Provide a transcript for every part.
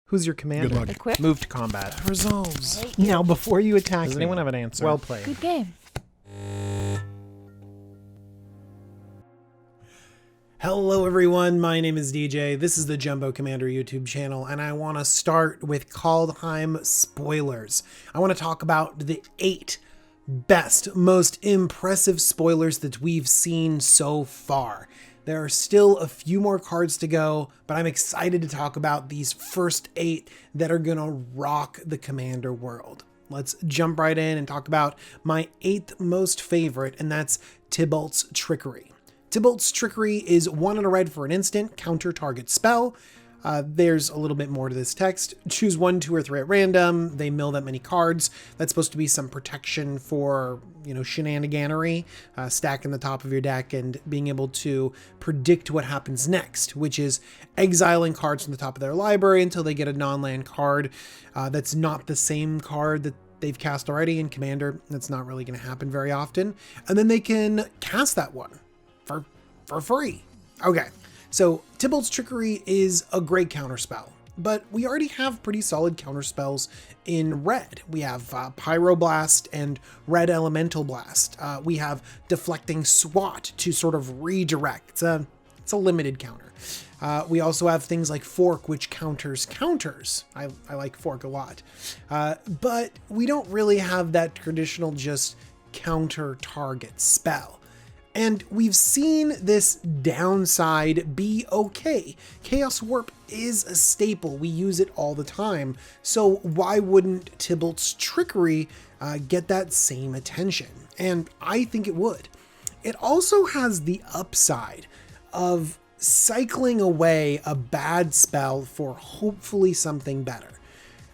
Who's your commander? Good luck. Equip. Move to combat. Resolves. Now, before you attack Does me, anyone have an answer? well played. Good game. Hello everyone, my name is DJ. This is the Jumbo Commander YouTube channel, and I want to start with Kaldheim spoilers. I want to talk about the 8 best, most impressive spoilers that we've seen so far. There are still a few more cards to go, but I'm excited to talk about these first 8 that are going to rock the Commander world. Let's jump right in and talk about my 8th most favorite, and that's Tibbles Trickery. Tibbles Trickery is 1 and a red for an instant, counter target spell. There's a little bit more to this text. Choose 1, 2, or 3 at random. They mill that many cards. That's supposed to be some protection for, shenaniganery, stacking the top of your deck and being able to predict what happens next, which is exiling cards from the top of their library until they get a non-land card. That's not the same card that they've cast already in Commander. That's not really going to happen very often. And then they can cast that one for free. Okay, so Tibbles Trickery is a great counterspell, but we already have pretty solid counterspells in red. We have Pyroblast and Red Elemental Blast. We have Deflecting Swat to sort of redirect. It's a limited counter. We also have things like Fork, which counters counters. I like Fork a lot. But we don't really have that traditional just counter target spell. And we've seen this downside be okay. Chaos Warp is a staple. We use it all the time. So why wouldn't Tibbles Trickery get that same attention? And I think it would. It also has the upside of cycling away a bad spell for hopefully something better.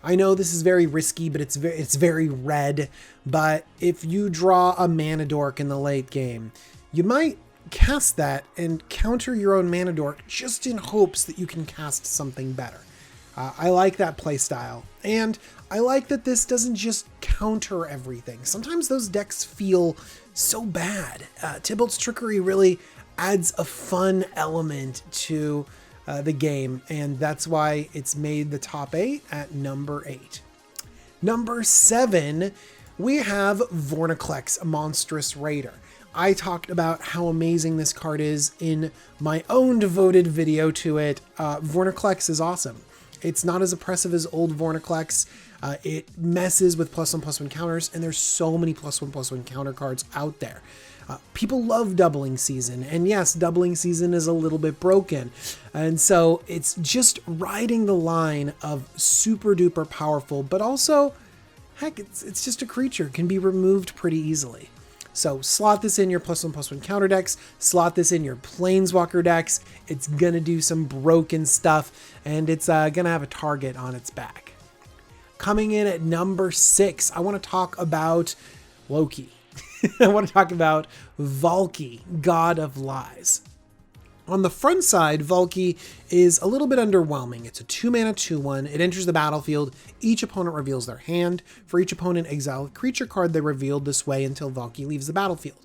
I know this is very risky, but it's very red. But if you draw a Mana Dork in the late game, you might cast that and counter your own Mana Dork just in hopes that you can cast something better. I like that playstyle, and I like that this doesn't just counter everything. Sometimes those decks feel so bad. Tibbles Trickery really adds a fun element to the game, and that's why it's made the top 8 at number 8. Number 7, we have Vorniklex, Monstrous Raider. I talked about how amazing this card is in my own devoted video to it. Vorniklex is awesome. It's not as oppressive as old Vorniklex. It messes with +1/+1 counters, and there's so many +1/+1 counter cards out there. People love Doubling Season, and yes, Doubling Season is a little bit broken. And so it's just riding the line of super duper powerful, but also, heck, it's just a creature, can be removed pretty easily. So slot this in your +1/+1 counter decks, slot this in your Planeswalker decks. It's going to do some broken stuff, and it's going to have a target on its back. Coming in at number 6, I want to talk about Loki. I want to talk about Valky, God of Lies. On the front side, Valky is a little bit underwhelming. It's a 2-mana 2/1. It enters the battlefield. Each opponent reveals their hand. For each opponent, exile a creature card they revealed this way until Valky leaves the battlefield.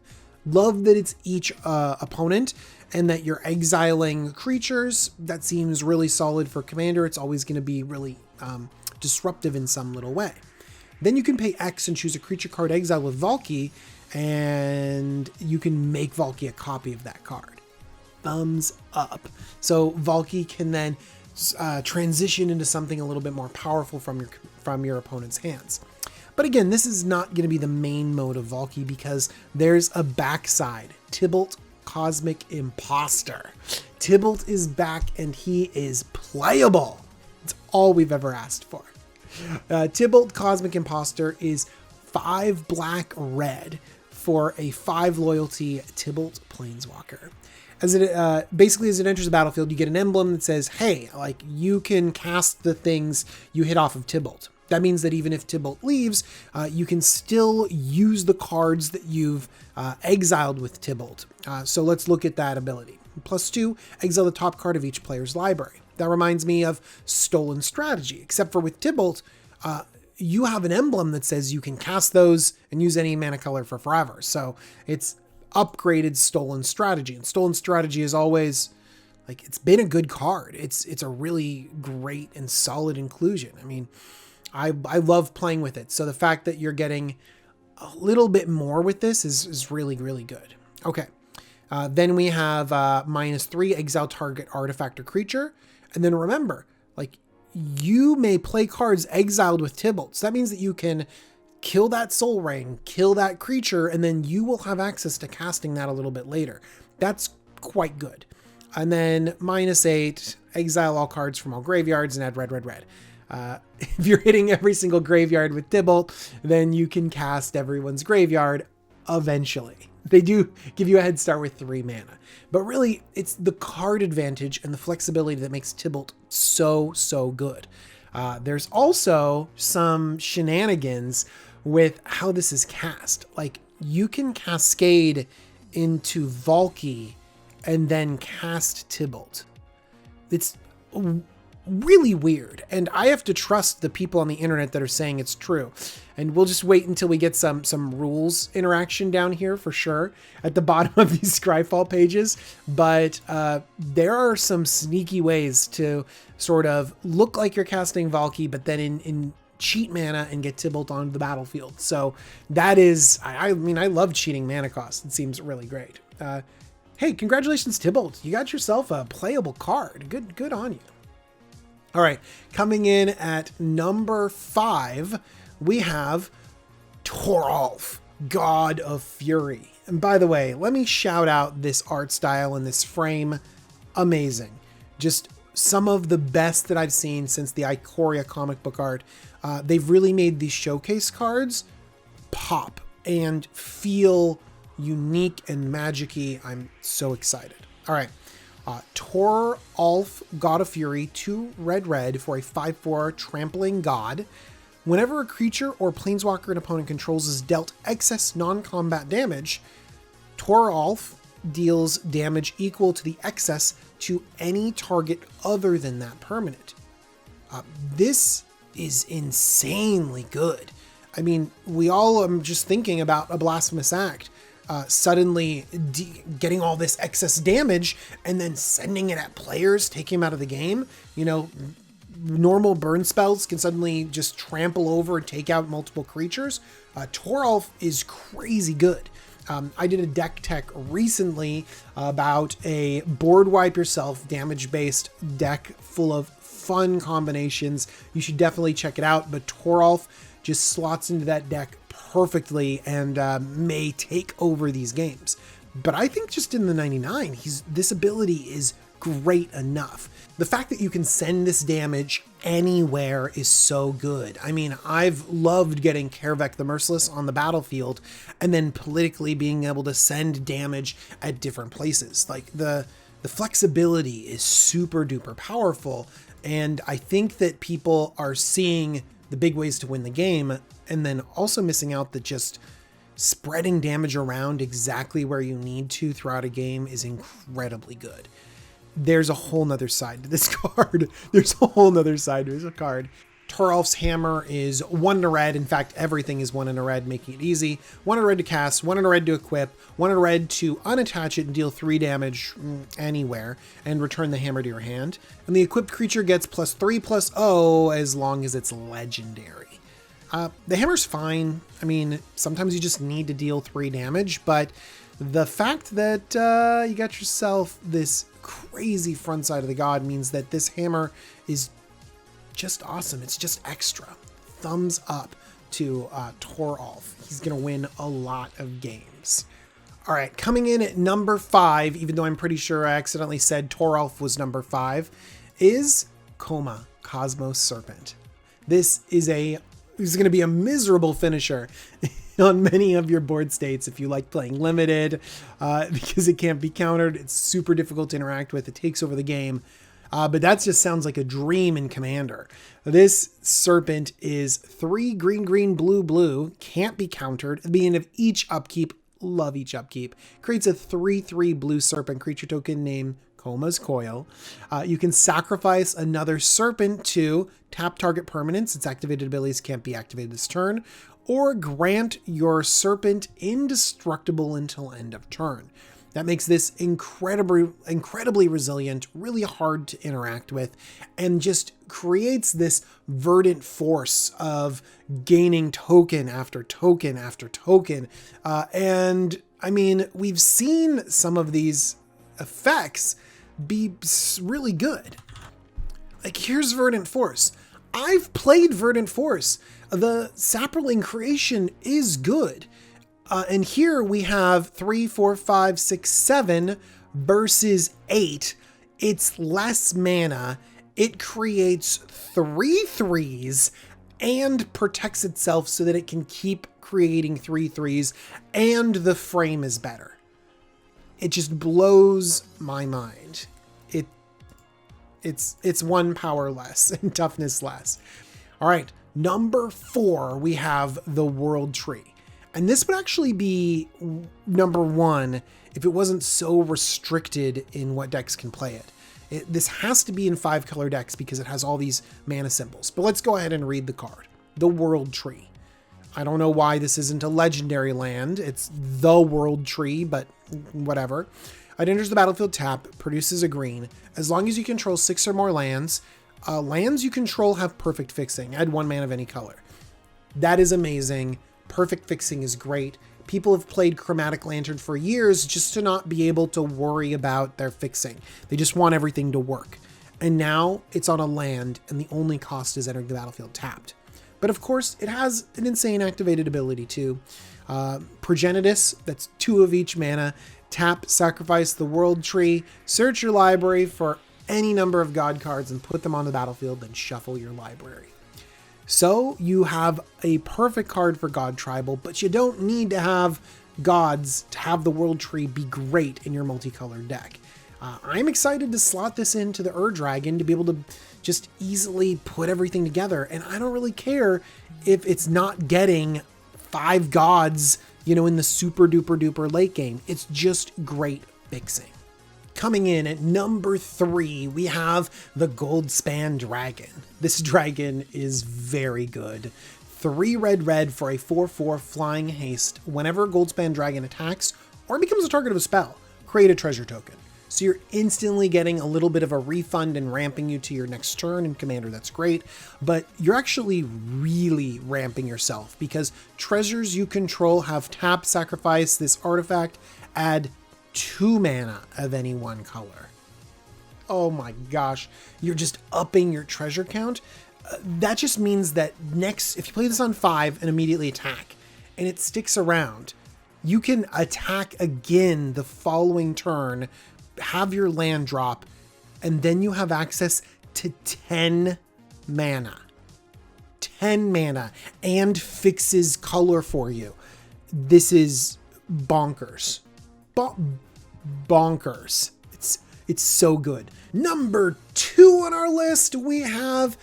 Love that it's each opponent and that you're exiling creatures. That seems really solid for Commander. It's always going to be really disruptive in some little way. Then you can pay X and choose a creature card exile with Valky, and you can make Valky a copy of that card. Thumbs up. So Valky can then transition into something a little bit more powerful from your opponent's hands. But again, this is not going to be the main mode of Valky because there's a backside. Tibbles Cosmic Imposter. Tibbles is back and he is playable. It's all we've ever asked for. Tibbles Cosmic Imposter is 5 black red for a 5 loyalty Tibbles Planeswalker. Basically, as it enters the battlefield, you get an emblem that says, hey, like, you can cast the things you hit off of Tibbles. That means that even if Tibbles leaves, you can still use the cards that you've exiled with Tibbles. So let's look at that ability. +2, exile the top card of each player's library. That reminds me of Stolen Strategy, except for with Tibbles, you have an emblem that says you can cast those and use any mana color for forever. So it's upgraded Stolen Strategy. And Stolen Strategy is always like it's been a good card. It's a really great and solid inclusion. I mean, I love playing with it. So the fact that you're getting a little bit more with this is really, really good. Okay. Then we have -3, exile target artifact or creature. And then remember, like, you may play cards exiled with Tibbles. That means that you can kill that Soul Ring, kill that creature, and then you will have access to casting that a little bit later. That's quite good. And then -8, exile all cards from all graveyards and add red, red, red. If you're hitting every single graveyard with Tibble, then you can cast everyone's graveyard eventually. They do give you a head start with 3 mana. But really, it's the card advantage and the flexibility that makes Tibble so, so good. There's also some shenanigans with how this is cast. Like, you can cascade into Valky and then cast Tibble. It's really weird, and I have to trust the people on the internet that are saying it's true. And we'll just wait until we get some rules interaction down here for sure at the bottom of these Scryfall pages. But there are some sneaky ways to sort of look like you're casting Valky, but then in cheat mana and get Tibble onto the battlefield. So that is, I mean, I love cheating mana cost. It seems really great. Hey, congratulations, Tibble. You got yourself a playable card. Good on you. All right, coming in at number 5, we have Tor Elf, God of Fury. And by the way, let me shout out this art style and this frame. Amazing. Just some of the best that I've seen since the Ikoria comic book art. They've really made these showcase cards pop and feel unique and magic-y. I'm so excited. All right. Tor Elf, God of Fury, 2 red for a 5/4 trampling god. Whenever a creature or planeswalker an opponent controls is dealt excess non-combat damage, Tor Elf deals damage equal to the excess to any target other than that permanent. This is insanely good. I mean, we all are just thinking about a Blasphemous Act. Suddenly getting all this excess damage and then sending it at players, taking them out of the game. You know, normal burn spells can suddenly just trample over and take out multiple creatures. Tor Elf is crazy good. I did a deck tech recently about a board wipe yourself damage-based deck full of fun combinations. You should definitely check it out, but Tor Elf just slots into that deck perfectly and may take over these games. But I think just in the 99, this ability is great enough. The fact that you can send this damage anywhere is so good. I mean, I've loved getting Kervek the Merciless on the battlefield and then politically being able to send damage at different places. Like the flexibility is super duper powerful. And I think that people are seeing the big ways to win the game and then also missing out that just spreading damage around exactly where you need to throughout a game is incredibly good. There's a whole nother side to this card. There's a whole nother side to this card. Tor Elf's hammer is 1 in a red. In fact, everything is 1 in a red, making it easy. 1 in a red to cast, 1 in a red to equip, 1 in a red to unattach it and deal 3 damage anywhere and return the hammer to your hand. And the equipped creature gets +3/+0 as long as it's legendary. The hammer's fine. I mean, sometimes you just need to deal 3 damage, but the fact that you got yourself this crazy front side of the god means that this hammer is just awesome. It's just extra. Thumbs up to Tor Elf. He's going to win a lot of games. All right, coming in at number 5, even though I'm pretty sure I accidentally said Tor Elf was number 5, is Cosmo Serpent. This is going to be a miserable finisher on many of your board states if you like playing limited, because it can't be countered. It's super difficult to interact with. It takes over the game. But that just sounds like a dream in Commander. This Serpent is 3 green, blue, can't be countered. At the beginning of each upkeep, love each upkeep, creates a 3/3 blue Serpent creature token named Coma's Coil. You can sacrifice another Serpent to tap target permanents. Its activated abilities can't be activated this turn, or grant your Serpent indestructible until end of turn. That makes this incredibly resilient, really hard to interact with, and just creates this verdant force of gaining token after token after token. And I mean, we've seen some of these effects be really good. Like, here's Verdant Force. I've played Verdant Force. The Saproling creation is good. And here we have 3, 4, 5, 6, 7 versus 8. It's less mana. It creates 3 3s and protects itself so that it can keep creating 3 3s, and the frame is better. It just blows my mind. It's 1 power less and toughness less. All right, number 4, we have the World Tree. And this would actually be number 1 if it wasn't so restricted in what decks can play it. This has to be in 5-color decks because it has all these mana symbols. But let's go ahead and read the card. The World Tree. I don't know why this isn't a legendary land. It's the World Tree, but whatever. It enters the battlefield tap, produces a green. As long as you control 6 or more lands, lands you control have perfect fixing. Add 1 mana of any color. That is amazing. Perfect fixing is great. People have played Chromatic Lantern for years just to not be able to worry about their fixing. They just want everything to work. And now it's on a land, and the only cost is entering the battlefield tapped. But of course, it has an insane activated ability too. Progenitus, that's 2 of each mana. Tap, sacrifice the World Tree, search your library for any number of god cards and put them on the battlefield, then shuffle your library. So you have a perfect card for God Tribal, but you don't need to have gods to have the World Tree be great in your multicolored deck. I'm excited to slot this into the Dragon to be able to just easily put everything together. And I don't really care if it's not getting 5 gods, in the super duper duper late game. It's just great fixing. Coming in at number 3, we have the Goldspan Dragon. This dragon is very good. 3 red for a 4/4 flying haste. Whenever Goldspan Dragon attacks or becomes a target of a spell, create a treasure token. So you're instantly getting a little bit of a refund and ramping you to your next turn in Commander. That's great. But you're actually really ramping yourself because treasures you control have tap, sacrifice this artifact, add 2 mana of any 1 color. Oh my gosh, you're just upping your treasure count. That just means that if you play this on 5 and immediately attack, and it sticks around, you can attack again the following turn, have your land drop, and then you have access to 10 mana. 10 mana, and fixes color for you. This is bonkers. Bonkers. It's so good. Number 2 on our list, we have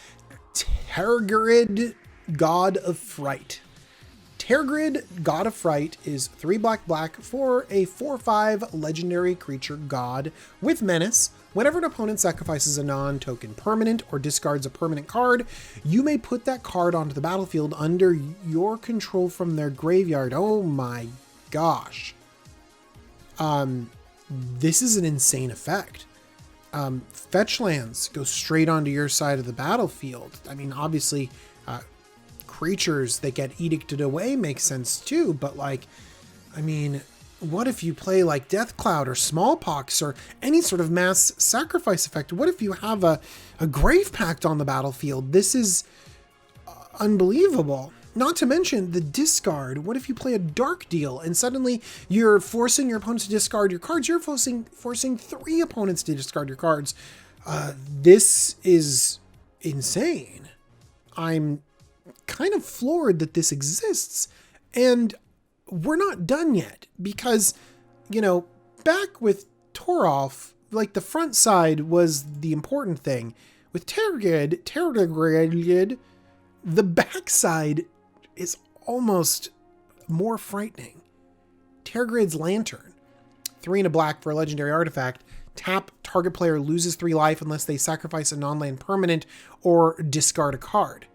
Terragrid God of Fright. Terragrid God of Fright is 3 black for a 4/5 legendary creature god with menace. Whenever an opponent sacrifices a non-token permanent or discards a permanent card, you may put that card onto the battlefield under your control from their graveyard. Oh my gosh. This is an insane effect. Fetch lands go straight onto your side of the battlefield. I mean, obviously, creatures that get edicted away make sense too, but what if you play like Death Cloud or Smallpox or any sort of mass sacrifice effect? What if you have a Grave Pact on the battlefield? This is unbelievable. Not to mention the discard. What if you play a Dark Deal and suddenly you're forcing your opponents to discard your cards? You're forcing 3 opponents to discard your cards. This is insane. I'm kind of floored that this exists. And we're not done yet because, back with Tor Elf, the front side was the important thing. With Terragrid, the backside is almost more frightening. Terragrid's Lantern. 3 and a black for a legendary artifact. Tap, target player loses 3 life unless they sacrifice a non-land permanent or discard a card.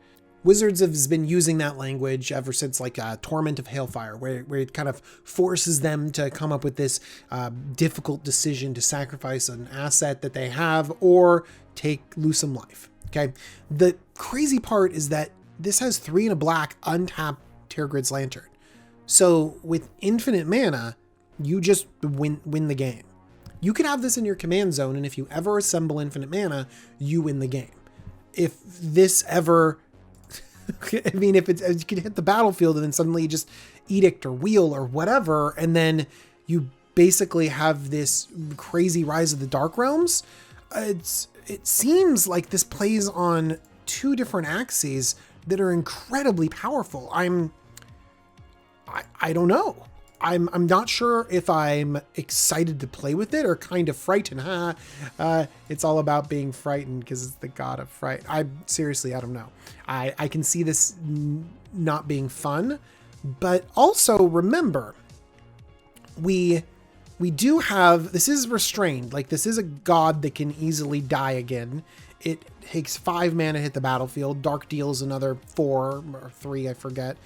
Wizards has been using that language ever since like Torment of Hailfire, where it kind of forces them to come up with this difficult decision to sacrifice an asset that they have or lose some life. Okay. The crazy part is that this has 3 and a black untapped Terragrid's Lantern. So with infinite mana, you just win the game. You could have this in your command zone, and if you ever assemble infinite mana, you win the game. If this ever, I mean, if it's, you could hit the battlefield and then suddenly you just edict or wheel or whatever, and then you basically have this crazy Rise of the Dark Realms. It seems like this plays on 2 different axes that are incredibly powerful. I don't know. I'm not sure if I'm excited to play with it or kind of frightened. It's all about being frightened because it's the God of Fright. I don't know. I can see this not being fun, but also remember, we do have, this is restrained. Like, this is a god that can easily die again. It takes 5 mana to hit the battlefield. Dark deals another 4 or 3, I forget.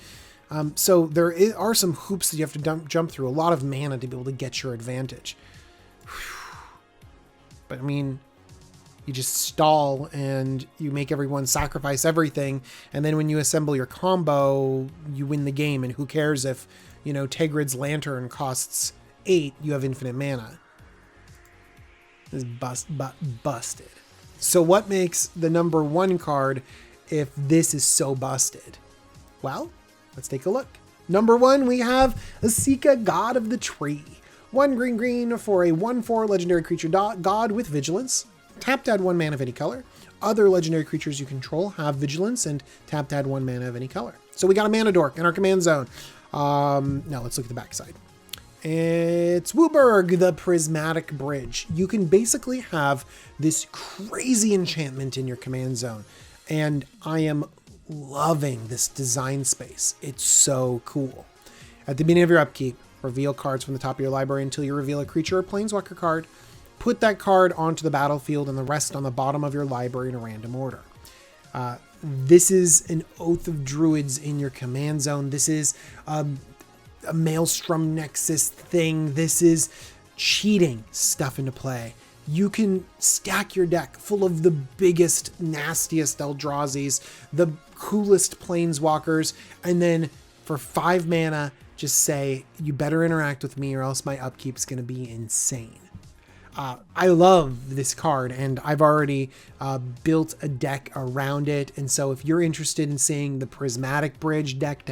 So there are some hoops that you have to jump through, a lot of mana to be able to get your advantage. But I mean, you just stall and you make everyone sacrifice everything. And then when you assemble your combo, you win the game. And who cares if, you know, Terragrid's Lantern costs 8, you have infinite mana. This is busted. So what makes the number 1 card if this is so busted? Well, let's take a look. Number 1, we have a Seca God of the Tree. 1 green for a 1/4 legendary creature god with vigilance. Tap to add 1 mana of any color. Other legendary creatures you control have vigilance and tap to add 1 mana of any color. So we got a mana dork in our command zone. Now let's look at the backside. It's Wooburg, the Prismatic Bridge. You can basically have this crazy enchantment in your command zone. And I am loving this design space. It's so cool. At the beginning of your upkeep, reveal cards from the top of your library until you reveal a creature or planeswalker card. Put that card onto the battlefield and the rest on the bottom of your library in a random order. This is an Oath of Druids in your command zone. This is a Maelstrom Nexus thing. This is cheating stuff into play. You can stack your deck full of the biggest, nastiest Eldrazi's, the coolest Planeswalkers, and then for 5 mana, just say, you better interact with me or else my upkeep's going to be insane. I love this card, and I've already built a deck around it. And so if you're interested in seeing the Prismatic Bridge deck,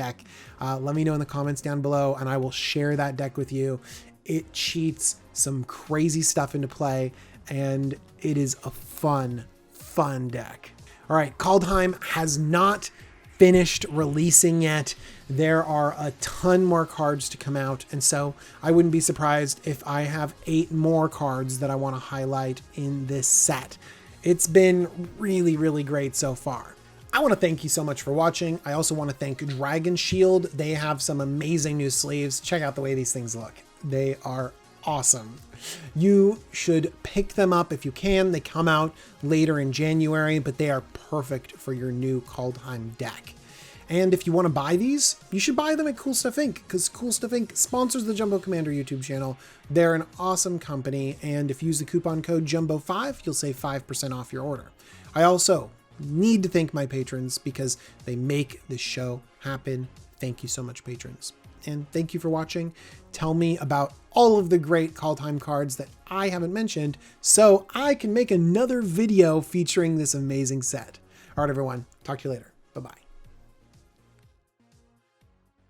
let me know in the comments down below, and I will share that deck with you. It cheats some crazy stuff into play, and it is a fun deck. All right, Kaldheim has not finished releasing yet. There are a ton more cards to come out, and so I wouldn't be surprised if I have 8 more cards that I want to highlight in this set. It's been really great so far. I want to thank you so much for watching. I also want to thank Dragon Shield. They have some amazing new sleeves. Check out the way these things look. They are awesome. You should pick them up if you can. They come out later in January, but they are perfect for your new Kaldheim deck. And if you want to buy these, you should buy them at Cool Stuff Inc. because Cool Stuff Inc. sponsors the Jumbo Commander YouTube channel. They're an awesome company, and if you use the coupon code JUMBO5, you'll save 5% off your order. I also need to thank my patrons because they make this show happen. Thank you so much, patrons. And thank you for watching. Tell me about all of the great Kaldheim cards that I haven't mentioned so I can make another video featuring this amazing set. All right, everyone. Talk to you later. Bye-bye.